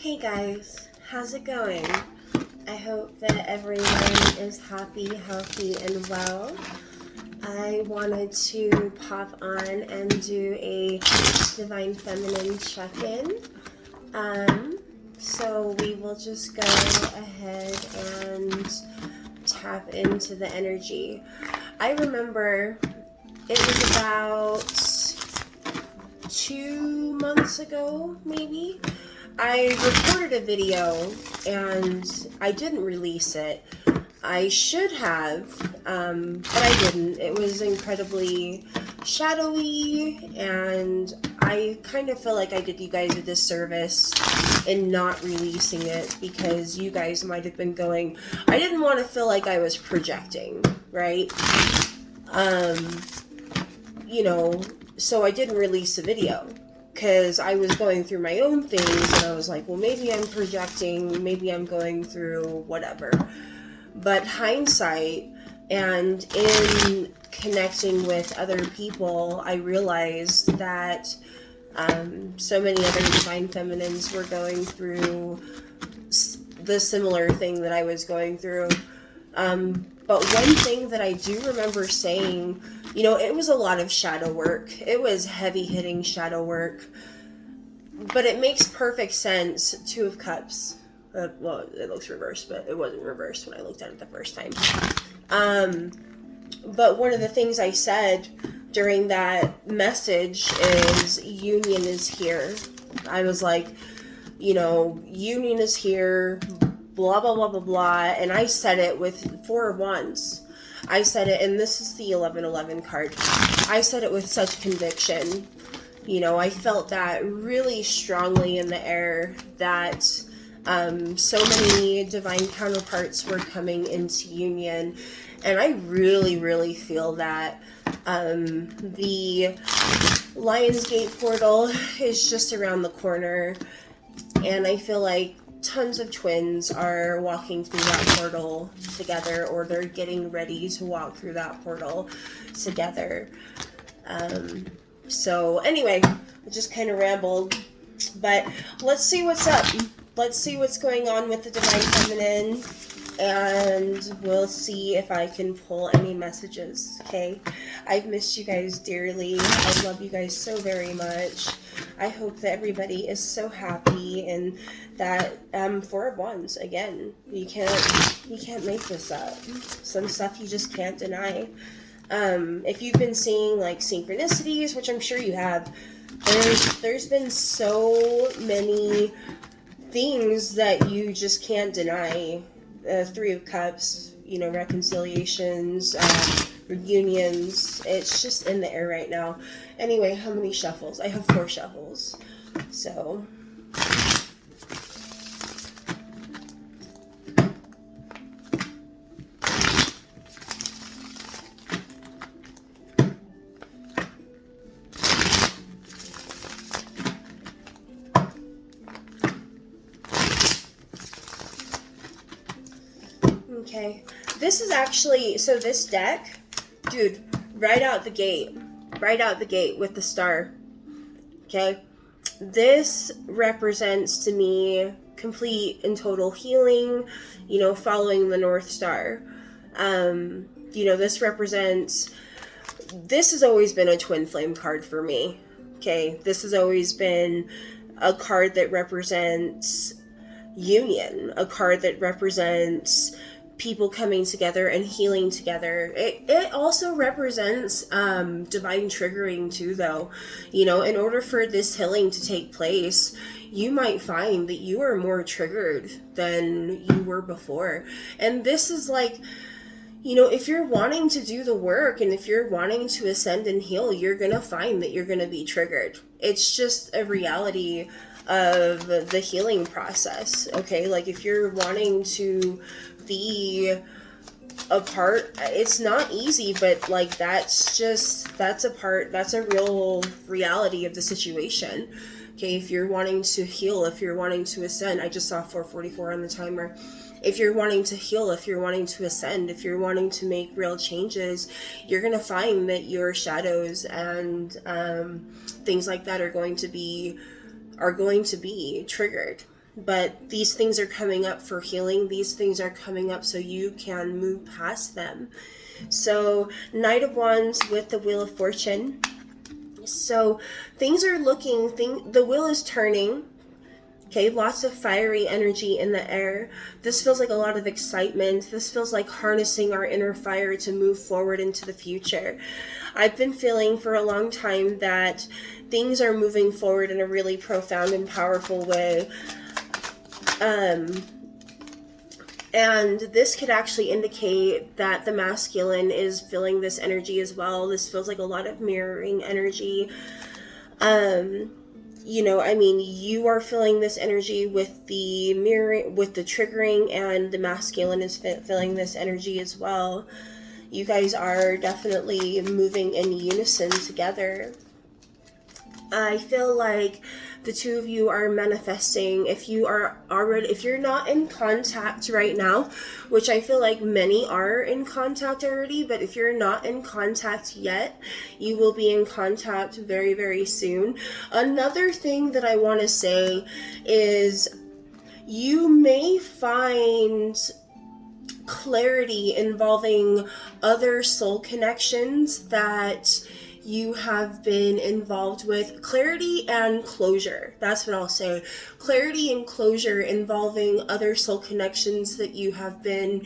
Hey guys, how's it going? I hope that everyone is happy, healthy, and well. I wanted to pop on and do a Divine Feminine check-in. So we will just go ahead and tap into the energy. I remember it was about 2 months ago, maybe. I recorded a video and I didn't release it. I should have, but I didn't. It was incredibly shadowy, and I kind of feel like I did you guys a disservice in not releasing it, because you guys might have been going, I didn't want to feel like I was projecting, right? So I didn't release the video because I was going through my own things, and I was like, well, maybe I'm projecting, maybe I'm going through whatever. But hindsight, and in connecting with other people, I realized that so many other Divine Feminines were going through the similar thing that I was going through. But one thing that I do remember saying, it was a lot of shadow work. It was heavy-hitting shadow work. But it makes perfect sense. 2 of Cups. Well, it looks reversed, but it wasn't reversed when I looked at it the first time. But one of the things I said during that message is union is here. I was like, union is here, blah, blah, blah, blah, blah. And I said it with 4 of Wands. I said it, and this is the 1111 card. I said it with such conviction. I felt that really strongly in the air that so many divine counterparts were coming into union. And I really, really feel that the Lionsgate portal is just around the corner. And I feel like tons of twins are walking through that portal together, or they're getting ready to walk through that portal together. So anyway, I just kind of rambled, but let's see what's up. Let's see what's going on with the Divine Feminine, and we'll see if I can pull any messages, okay? I've missed you guys dearly. I love you guys so very much. I hope that everybody is so happy, and that 4 of Wands, again, you can't make this up. Some stuff you just can't deny. If you've been seeing like synchronicities, which I'm sure you have, there's been so many things that you just can't deny. 3 of Cups, reconciliations, reunions. It's just in the air right now. Anyway, how many shuffles? I have 4 shuffles. So okay, this is actually, so this deck, dude, right out the gate with the star, okay, this represents to me complete and total healing, following the North Star. This has always been a twin flame card for me, okay? This has always been a card that represents union, a card that represents people coming together and healing together. It also represents divine triggering too, though. In order for this healing to take place, you might find that you are more triggered than you were before. And this is like, if you're wanting to do the work, and if you're wanting to ascend and heal, you're gonna find that you're gonna be triggered. It's just a reality of the healing process, okay? Like, if you're wanting to be a part, it's not easy, but like that's a real reality of the situation, okay? If you're wanting to heal, if you're wanting to ascend, I just saw 444 on the timer. If you're wanting to heal, if you're wanting to ascend, if you're wanting to make real changes, you're going to find that your shadows and things like that are going to be triggered. but these things are coming up for healing. These things are coming up so you can move past them. So Knight of Wands with the Wheel of Fortune. So things are the wheel is turning. Okay, lots of fiery energy in the air. This feels like a lot of excitement. This feels like harnessing our inner fire to move forward into the future. I've been feeling for a long time that things are moving forward in a really profound and powerful way. And this could actually indicate that the masculine is feeling this energy as well. This feels like a lot of mirroring energy. You are feeling this energy with the mirroring, with the triggering, and the masculine is feeling this energy as well. You guys are definitely moving in unison together. I feel like the two of you are manifesting. If you're not in contact right now, which I feel like many are in contact already, but if you're not in contact yet, you will be in contact very, very soon. Another thing that I want to say is you may find clarity involving other soul connections that you have been involved with. Clarity and closure. That's what I'll say. Clarity and closure involving other soul connections that you have been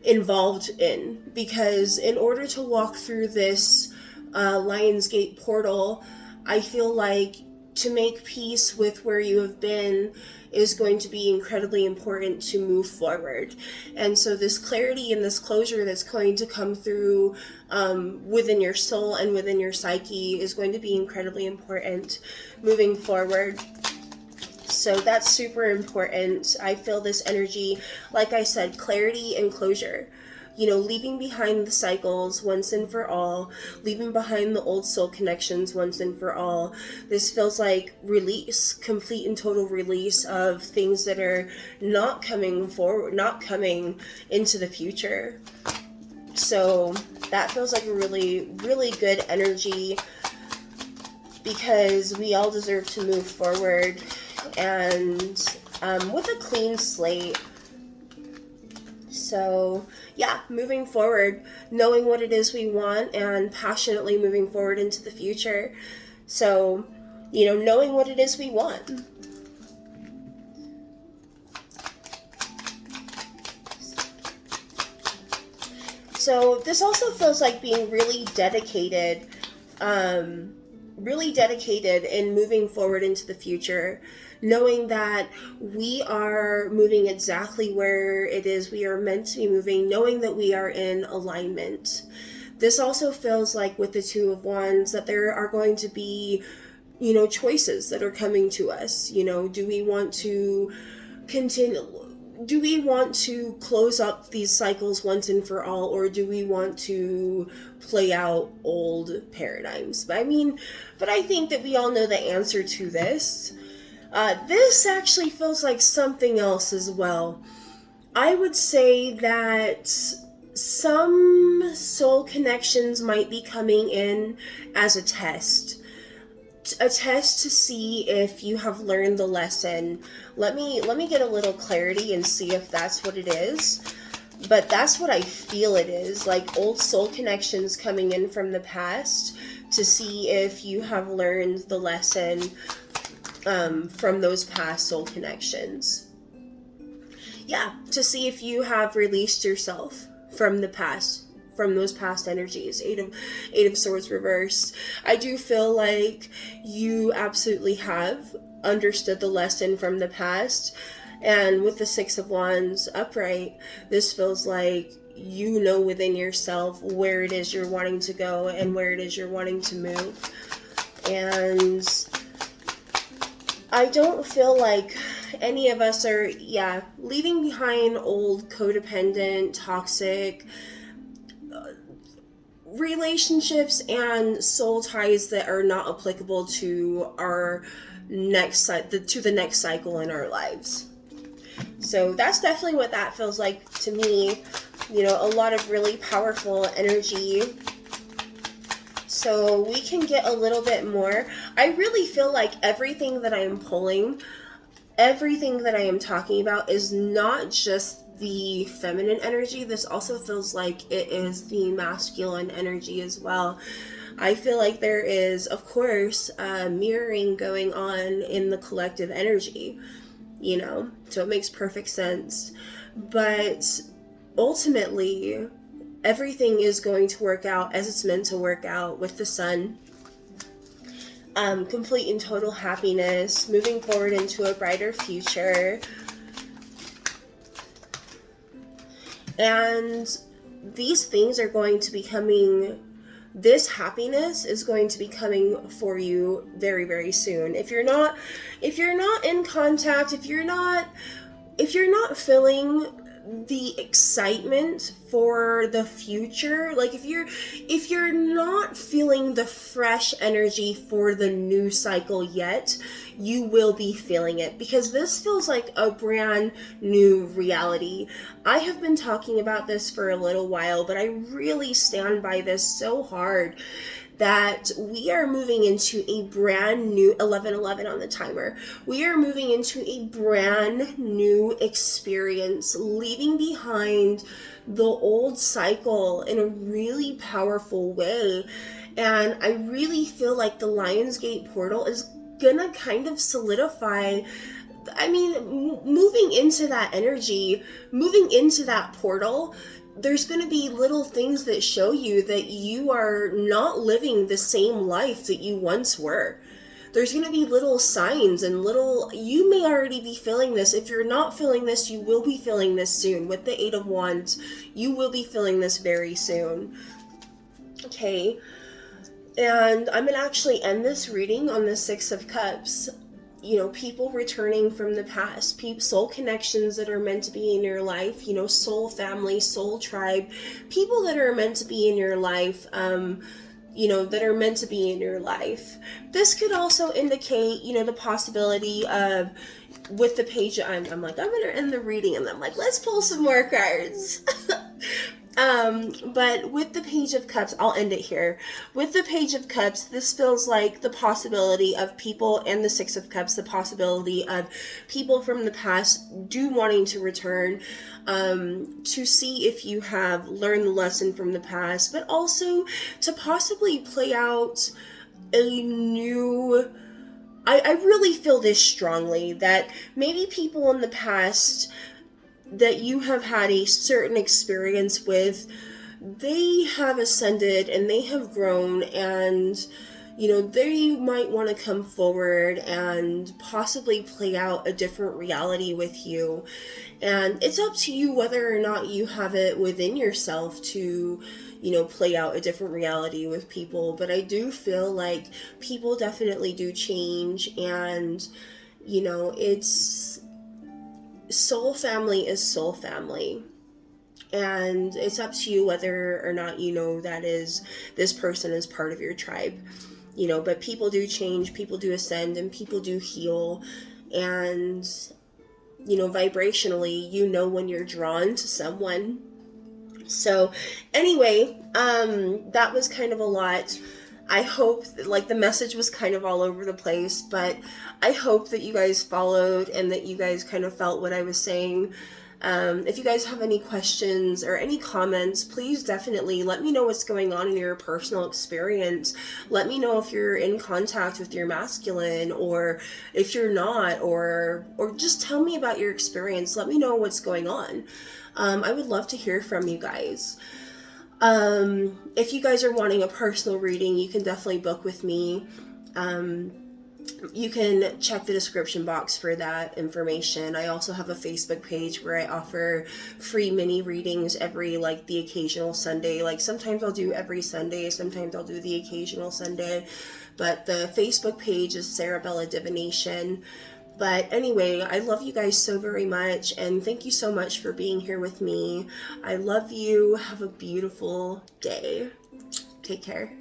involved in. Because in order to walk through this Lionsgate portal, I feel like to make peace with where you have been is going to be incredibly important to move forward. And so this clarity and this closure that's going to come through within your soul and within your psyche is going to be incredibly important moving forward. So that's super important. I feel this energy, like I said, clarity and closure. Leaving behind the cycles once and for all, leaving behind the old soul connections once and for all. This feels like release, complete and total release of things that are not coming forward, not coming into the future. So that feels like a really, really good energy, because we all deserve to move forward and with a clean slate. So yeah, moving forward, knowing what it is we want and passionately moving forward into the future. So, knowing what it is we want. So this also feels like being really dedicated in moving forward into the future, knowing that we are moving exactly where it is we are meant to be moving, knowing that we are in alignment. This also feels like with the Two of Wands that there are going to be, choices that are coming to us. Do we want to continue? Do we want to close up these cycles once and for all, or do we want to play out old paradigms? But I think that we all know the answer to this. This actually feels like something else as well. I would say that some soul connections might be coming in as a test to see if you have learned the lesson. Let me get a little clarity and see if that's what it is. But that's what I feel it is, like old soul connections coming in from the past to see if you have learned the lesson from those past soul connections. Yeah, to see if you have released yourself from the past, from those past energies. Eight of Swords reversed. I do feel like you absolutely have understood the lesson from the past. And with the Six of Wands upright, this feels like you know within yourself where it is you're wanting to go and where it is you're wanting to move. And I don't feel like any of us are, leaving behind old codependent, toxic relationships and soul ties that are not applicable to our to the next cycle in our lives. So that's definitely what that feels like to me. A lot of really powerful energy. So we can get a little bit more. I really feel like everything that I'm pulling everything that I am talking about is not just the feminine energy. This also feels like it is the masculine energy as well. I feel like there is, of course, mirroring going on in the collective energy, you know, so it makes perfect sense. But ultimately, everything is going to work out as it's meant to work out with the sun. Complete and total happiness, moving forward into a brighter future. And these things are going to be coming, this happiness is going to be coming for you very, very soon. If you're not in contact, if you're not feeling the excitement for the future, like if you're not feeling the fresh energy for the new cycle yet, you will be feeling it, because this feels like a brand new reality. I have been talking about this for a little while, but I really stand by this so hard, that we are moving into a brand new 11:11 on the timer. We are moving into a brand new experience, leaving behind the old cycle in a really powerful way. And I really feel like the Lionsgate portal is gonna kind of solidify, I mean, moving into that energy, moving into that portal, there's going to be little things that show you that you are not living the same life that you once were. There's going to be little signs and little, you may already be feeling this. If you're not feeling this, you will be feeling this soon. With the 8 of Wands, you will be feeling this very soon. Okay. And I'm going to actually end this reading on the 6 of Cups. You know, people returning from the past, soul connections that are meant to be in your life, you know, soul family, soul tribe, people that are meant to be in your life, you know, that are meant to be in your life. This could also indicate, you know, the possibility of, with the page, I'm like, I'm going to end the reading, and I'm like, let's pull some more cards. But with the Page of Cups, I'll end it here. With the Page of Cups, this feels like the possibility of people, and the 6 of Cups, the possibility of people from the past wanting to return, to see if you have learned the lesson from the past, but also to possibly play out a new... I really feel this strongly, that maybe people in the past that you have had a certain experience with, they have ascended and they have grown, and you know, they might want to come forward and possibly play out a different reality with you. And it's up to you whether or not you have it within yourself to, you know, play out a different reality with people. But I do feel like people definitely do change, and you know, it's soul family is soul family, and it's up to you whether or not you know that this person is part of your tribe, you know. But people do change, people do ascend, and people do heal. And you know, vibrationally, you know when you're drawn to someone. So anyway, that was kind of a lot. I hope that, like, the message was kind of all over the place, but I hope that you guys followed and that you guys kind of felt what I was saying. If you guys have any questions or any comments, please definitely let me know what's going on in your personal experience. Let me know if you're in contact with your masculine, or if you're not, or just tell me about your experience. Let me know what's going on. I would love to hear from you guys. If you guys are wanting a personal reading, you can definitely book with me. You can check the description box for that information. I also have a Facebook page where I offer free mini readings every, like, the occasional Sunday. Like, sometimes I'll do every Sunday, sometimes I'll do the occasional Sunday. But the Facebook page is CerabellaDivination. But anyway, I love you guys so very much, and thank you so much for being here with me. I love you. Have a beautiful day. Take care.